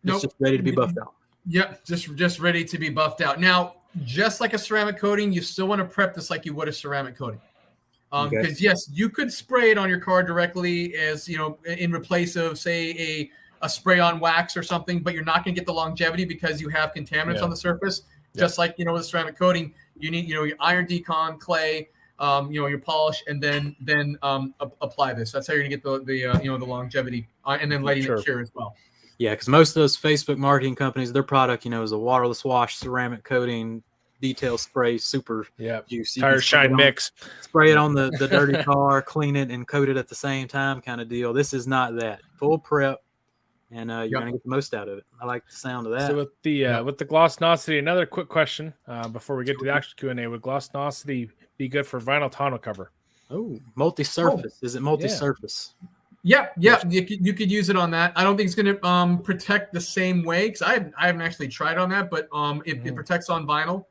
Nope. It's just ready to be buffed out. Yep, just ready to be buffed out. Now, just like a ceramic coating, you still want to prep this like you would a ceramic coating. Because yes, you could spray it on your car directly as in replace of say a spray on wax or something, but you're not going to get the longevity because you have contaminants on the surface. Just like with a ceramic coating, You need, your iron decon, clay, your polish, and then apply this. That's how you're gonna get the longevity, and then letting it cure as well. Yeah, because most of those Facebook marketing companies, their product, is a waterless wash, ceramic coating, detail spray, super juice. Tire shine mix. Spray it on the dirty car, clean it, and coat it at the same time kind of deal. This is not that. Full prep, and you're going to get the most out of it. I like the sound of that. So with the GLOSSNOCITY, another quick question before we get to the actual Q&A. Would GLOSSNOCITY be good for vinyl tonneau cover? Oh, multi-surface. Is it multi-surface? Yeah. You could use it on that. I don't think it's going to protect the same way, because I haven't actually tried on that, but it protects on vinyl,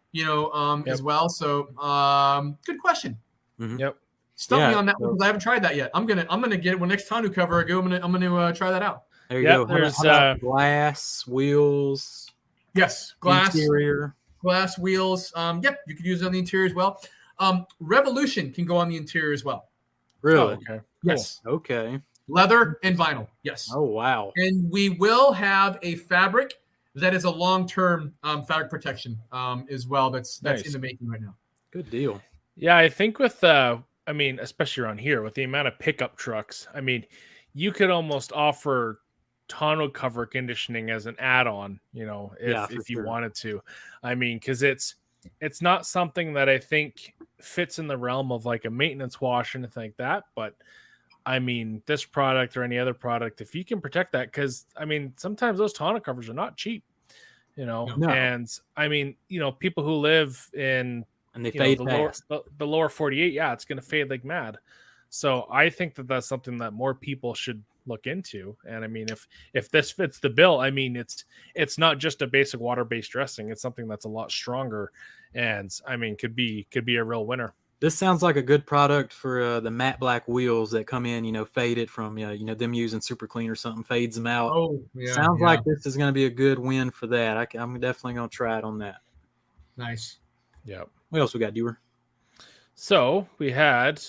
as well. So good question. Yep. Stump me on that one, because I haven't tried that yet. I'm gonna get it when next tonneau cover I go. I'm gonna try that out. There you go. There's how about glass wheels. Yes, glass interior, glass wheels. You could use it on the interior as well. Revolution can go on the interior as well. Really? Oh, okay. Yes. Cool. Okay. Leather and vinyl. Yes. Oh, wow. And we will have a fabric that is a long-term fabric protection as well. That's Nice. in the making right now. Good deal. Yeah, I think with especially around here with the amount of pickup trucks, you could almost offer tonneau cover conditioning as an add-on, if you wanted to. Because it's not something that I think fits in the realm of like a maintenance wash or anything like that. But this product or any other product, if you can protect that, because sometimes those tonneau covers are not cheap, No. and people who live in and they fade fast. The lower 48, it's going to fade like mad. So I think that that's something that more people should look into. And if this fits the bill, it's not just a basic water-based dressing. It's something that's a lot stronger, and could be a real winner. This sounds like a good product for the matte black wheels that come in, faded from, them using Super Clean or something, fades them out. Oh, yeah. Sounds like this is going to be a good win for that. I'm definitely going to try it on that. Nice. Yep. What else we got, Dewar? So we had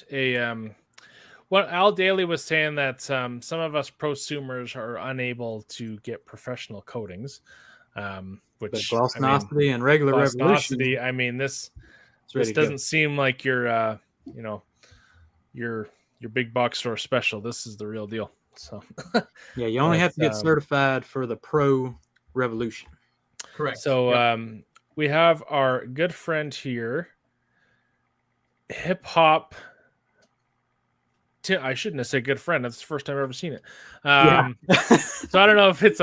Al Daly was saying that some of us prosumers are unable to get professional coatings, which GLOSSNOCITY and regular Revolution. This doesn't seem like your big box store special. This is the real deal. So yeah, you only have to get certified for the Pro Revolution. Correct. So we have our good friend here, Hip Hop. I shouldn't have said good friend. That's the first time I've ever seen it. So I don't know if it's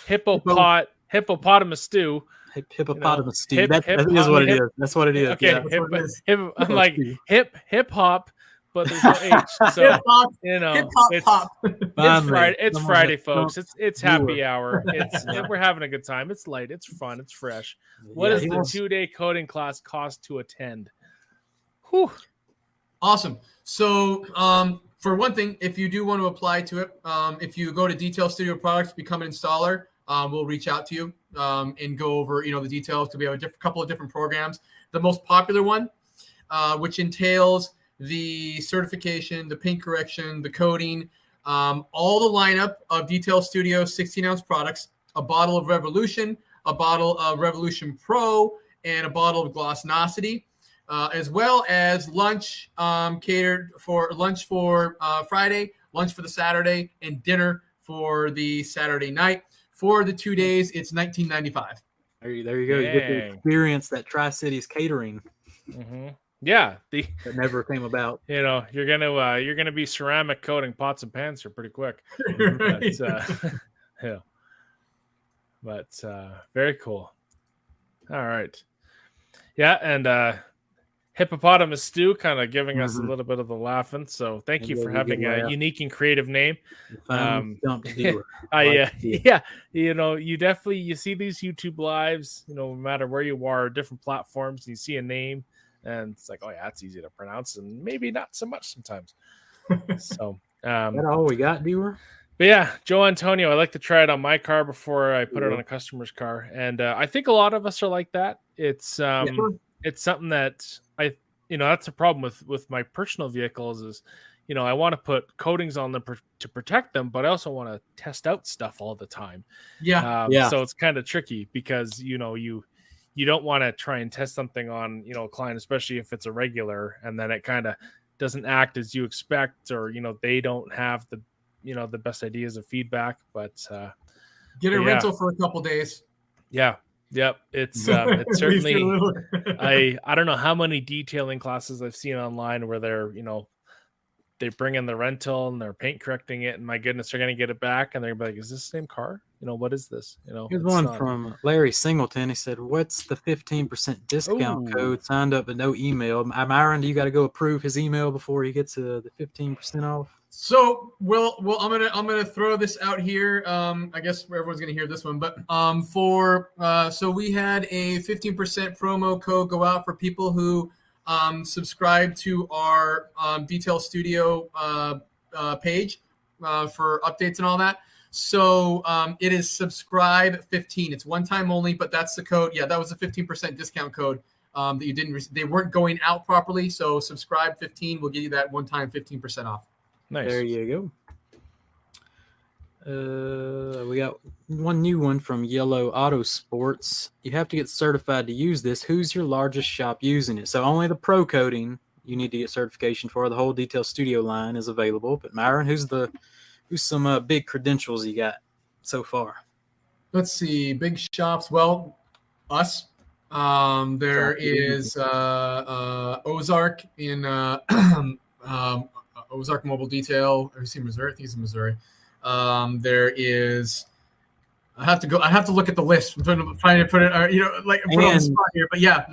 hippopotamus stew. Hippopotamus stew. That is what it is. That's what it is. Okay. Yeah. I'm like hip hop, but there's no H. So it's Friday, folks. It's happy hour. We're having a good time. It's light. It's fun. It's fresh. What does the 2-day coding class cost to attend? Whew. Awesome. So for one thing, if you do want to apply to it, if you go to Detail Studio Products, become an installer, we'll reach out to you and go over the details, because we have a couple of different programs. The most popular one, which entails the certification, the paint correction, the coating, all the lineup of Detail Studio 16-ounce products, a bottle of Revolution, a bottle of Revolution Pro, and a bottle of GLOSSNOCITY. As well as lunch catered for lunch for Friday, lunch for the Saturday, and dinner for the Saturday night. For the 2 days, it's $19.95. There you go. You get to experience that Tri-Cities catering. Mm-hmm. Yeah, that never came about. You're gonna be ceramic coating pots and pans here pretty quick. But very cool. All right. Yeah, and Hippopotamus Stew kind of giving us a little bit of the laughing. So thank you for having a unique and creative name. You definitely, you see these YouTube lives, no matter where you are, different platforms, you see a name and it's like, oh yeah, it's easy to pronounce, and maybe not so much sometimes. So that all we got, Dewar? But yeah, Joe Antonio, I like to try it on my car before I put it on a customer's car. And I think a lot of us are like that. It's something that that's a problem with my personal vehicles is, I want to put coatings on them to protect them, but I also want to test out stuff all the time. Yeah. So it's kind of tricky because, you you don't want to try and test something on, you know, a client, especially if it's a regular, and then it kind of doesn't act as you expect, or, you know, they don't have the, you know, the best ideas of feedback. But get a rental for a couple days. Yeah. Yep. It's certainly, I don't know how many detailing classes I've seen online where they're, you know, they bring in the rental and they're paint correcting it, and my goodness, they're going to get it back, and they're going to be like, is this the same car? You know, what is this? You know, here's one from Larry Singleton. He said, what's the 15% discount code? Signed up but no email. Myron, do you got to go approve his email before he gets the 15% off? So I'm gonna throw this out here. I guess everyone's gonna hear this one, but so we had a 15% promo code go out for people who subscribe to our Detail Studio page for updates and all that. So it is subscribe 15. It's one time only, but that's the code. Yeah, that was a 15% discount code that you didn't. They weren't going out properly. So subscribe 15 will give you that one time 15% off. Nice. There you go. We got one new one from Yellow Auto Sports. You have to get certified to use this. Who's your largest shop using it? So only the pro coating you need to get certification for. The whole Detail Studio line is available. But Myron, who's some big credentials you got so far? Let's see, big shops. Well, us. There is Ozark in Ozark Mobile Detail. Or is he Missouri? I think he's in Missouri. There is. I have to look at the list. I'm trying to put it, put on the spot here. But yeah,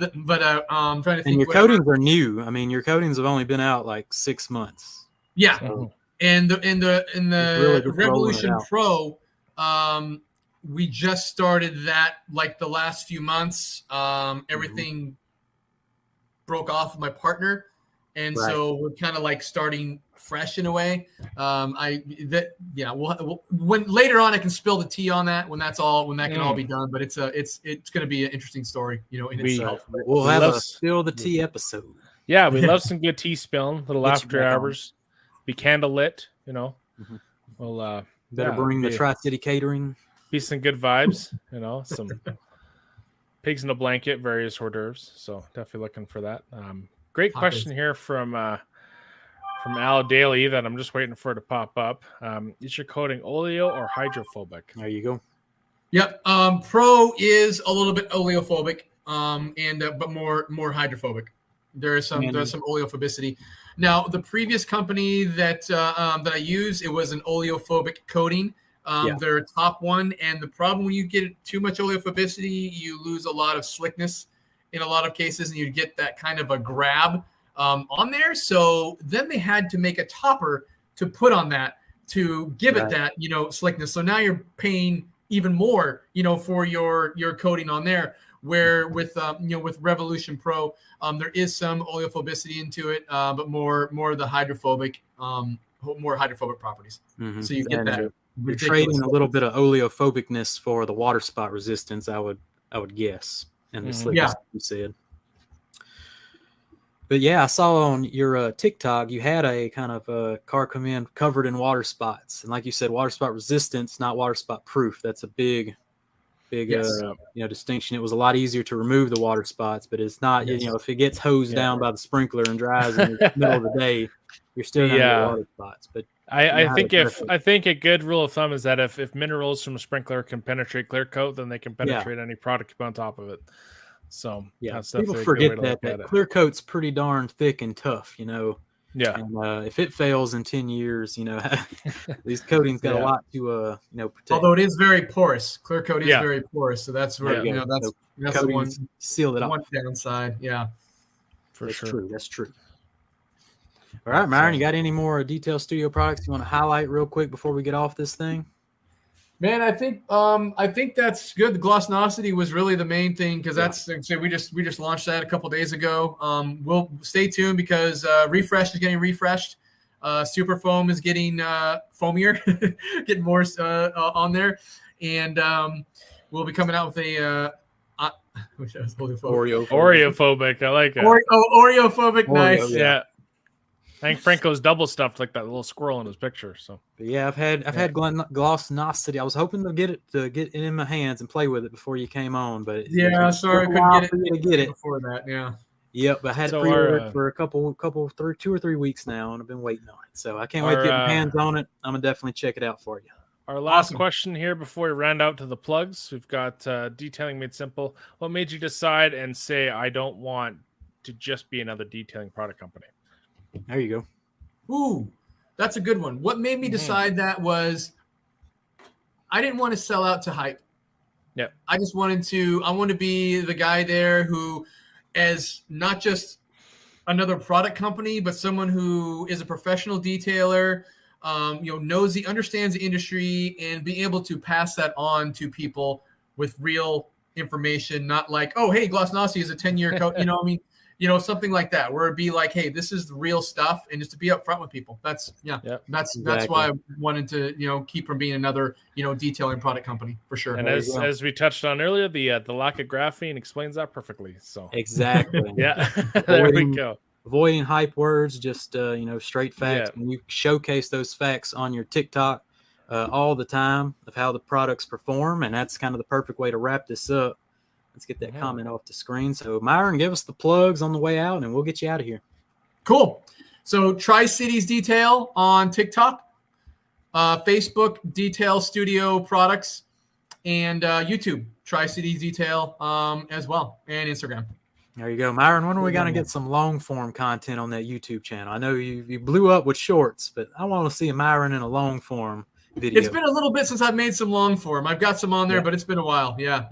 I'm trying to think. And your coatings are new. I mean, your coatings have only been out like 6 months. Yeah, so and the really Revolution Pro, we just started that like the last few months. Everything broke off with my partner. And so we're kind of like starting fresh in a way. When later on I can spill the tea on that when that can all be done. But it's going to be an interesting story, you know, in itself. We'll have a spill the tea episode. Yeah, we love some good tea spilling, little after hours, be candle lit, you know. Mm-hmm. We'll better bring the Tri-City catering. Be some good vibes, you know, some pigs in a blanket, various hors d'oeuvres. So definitely looking for that. Great question here from Al Daly that I'm just waiting for it to pop up. Is your coating oleo or hydrophobic? There you go. Yep. Pro is a little bit oleophobic, but more hydrophobic. There's some oleophobicity. Now, the previous company that I use, it was an oleophobic coating. Their top one, and the problem when you get too much oleophobicity, you lose a lot of slickness in a lot of cases, and you get that kind of a grab on there. So then they had to make a topper to put on that to give it that, you know, slickness. So now you're paying even more, you know, for your coating on there. Where with with Revolution Pro, there is some oleophobicity into it, but more of the hydrophobic, more hydrophobic properties. Mm-hmm. So you get that. You're trading a little bit of oleophobicness for the water spot resistance, I would guess. And the slickness you said. But yeah, I saw on your TikTok you had a kind of car come in covered in water spots, and like you said, water spot resistance, not water spot proof. That's a big distinction. It was a lot easier to remove the water spots, but it's not. You know, if it gets hosed down by the sprinkler and dries in the middle of the day, you're still going to get water spots. But I think a good rule of thumb is that if minerals from a sprinkler can penetrate clear coat, then they can penetrate any product on top of it. So that's people forget that clear coat's pretty darn thick and tough, you know. Yeah. And if it fails in 10 years, you know, these coatings got a lot to protect. Although it is very porous, clear coat is very porous, so that's where that's the one seal it off. One downside, That's true. All right, Myron, you got any more Detail Studio products you want to highlight real quick before we get off this thing? Man, I think that's good. The GLOSSNOCITY was really the main thing because that's we just launched that a couple days ago. We'll stay tuned because Refresh is getting refreshed. Super Foam is getting foamier, getting more on there, and we'll be coming out with a Oreophobic. I like it. Oreophobic, nice. Yeah. I think Franco's double stuffed like that little squirrel in his picture. So, but yeah, I've had GLOSSNOCITY. I was hoping to get it in my hands and play with it before you came on, but yeah, sorry I couldn't get it for you to get it before that. Yeah. Yep, I had it pre-ordered for a couple, 2 or 3 weeks now, and I've been waiting on it. So I can't wait to get my hands on it. I'm gonna definitely check it out for you. Our last question here before we round out to the plugs. We've got Detailing Made Simple. What made you decide and say, I don't want to just be another detailing product company? There you go. Ooh, that's a good one. What made me decide that was I didn't want to sell out to hype. Yep. I just wanted to be the guy there who, as not just another product company, but someone who is a professional detailer, understands the industry, and be able to pass that on to people with real information, not like, oh, hey, GLOSSNOCITY is a 10-year code, you know what I mean? Something like that, where it'd be like, hey, this is the real stuff, and just to be upfront with people. That's why I wanted to, keep from being another, detailing product company for sure. And as we touched on earlier, the lack of graphene explains that perfectly. So exactly. Yeah. There we go. Avoiding hype words, just straight facts. When you showcase those facts on your TikTok all the time of how the products perform, and that's kind of the perfect way to wrap this up. Let's get that comment off the screen. So Myron, give us the plugs on the way out, and we'll get you out of here. Cool. So Tri-Cities Detail on TikTok, Facebook Detail Studio Products, and YouTube Tri-Cities Detail as well, and Instagram. There you go. Myron, when are we going to get some long form content on that YouTube channel? I know you blew up with shorts, but I want to see a Myron in a long form video. It's been a little bit since I've made some long form. I've got some on there, but it's been a while. Yeah.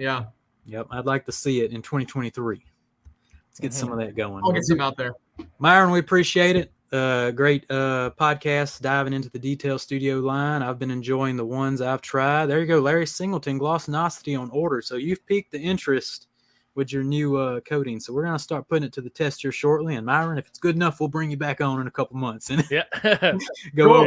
Yep. I'd like to see it in 2023. Let's get some of that going. I'll get some out there. Myron, we appreciate it. Great podcast diving into the Detail Studio line. I've been enjoying the ones I've tried. There you go. Larry Singleton, GLOSSNOCITY on order. So you've piqued the interest with your new coating. So we're going to start putting it to the test here shortly. And Myron, if it's good enough, we'll bring you back on in a couple months and go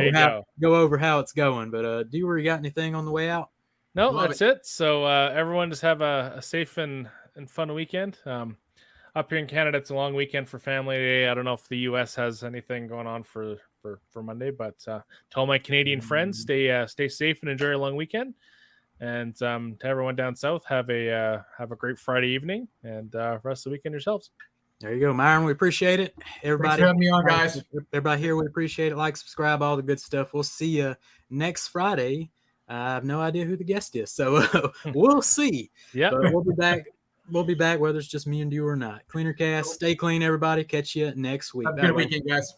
over how it's going. But do you got anything on the way out? No, that's it. So everyone just have a safe and fun weekend. Up here in Canada, it's a long weekend for Family Day. I don't know if the U.S. has anything going on for Monday, but to all my Canadian friends, stay safe and enjoy your long weekend. And to everyone down south, have a great Friday evening and rest of the weekend yourselves. There you go, Myron. We appreciate it. Everybody, thanks for having me on, guys. Everybody here, we appreciate it. Like, subscribe, all the good stuff. We'll see you next Friday. I have no idea who the guest is, so we'll see. Yeah, we'll be back. We'll be back, whether it's just me and you or not. Cleaner Cast. Stay clean, everybody. Catch you next week. Have a good weekend, guys.